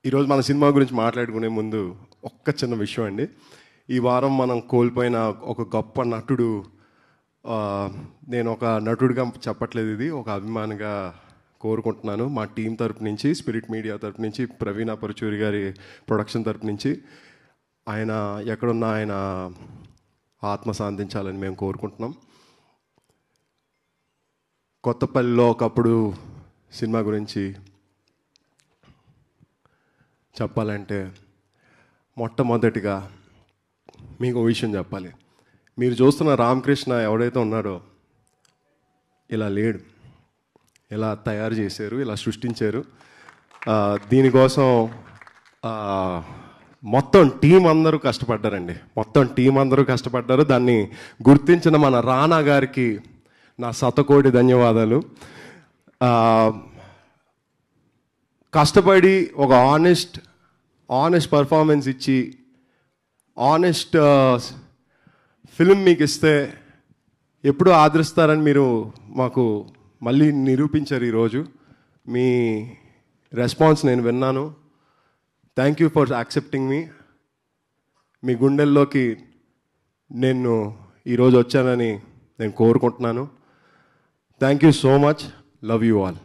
ఈరోజు మన సినిమా గురించి మాట్లాడుకునే ముందు ఒక్క చిన్న విషయం అండి. ఈ వారం మనం కోల్పోయిన ఒక గొప్ప నటుడు, నేను ఒక నటుడిగా చెప్పట్లేదు, ఇది ఒక అభిమానిగా కోరుకుంటున్నాను. మా టీం తరపు నుంచి, స్పిరిట్ మీడియా తరపు నుంచి, ప్రవీణ పరుచూరి గారి ప్రొడక్షన్ తరపు నుంచి ఆయన ఎక్కడున్నా ఆయన ఆత్మ శాంతించాలని మేము కోరుకుంటున్నాం. కొత్తపల్లిలో ఒకప్పుడు సినిమా గురించి చెప్పాలంటే మొట్టమొదటిగా మీకు ఒక విషయం చెప్పాలి. మీరు చూస్తున్న రామకృష్ణ ఎవడైతే ఉన్నాడో ఇలా లేడు, ఇలా తయారు చేశారు, ఇలా సృష్టించారు. దీనికోసం మొత్తం టీం అందరూ కష్టపడ్డారండి, మొత్తం టీం అందరూ కష్టపడ్డారు. దాన్ని గుర్తించిన మన రానా గారికి నా శతకోటి ధన్యవాదాలు. కష్టపడి ఒక ఆనెస్ట్ పర్ఫార్మెన్స్ ఇచ్చి ఆనెస్ట్ ఫిల్మ్ మీకు ఇస్తే ఎప్పుడూ ఆదరిస్తారని మీరు మాకు మళ్ళీ నిరూపించారు. ఈరోజు మీ రెస్పాన్స్ నేను విన్నాను. థ్యాంక్ యూ ఫర్ యాక్సెప్టింగ్ మీ. మీ గుండెల్లోకి నేను ఈరోజు వచ్చానని నేను కోరుకుంటున్నాను. Thank you so much. Love you all.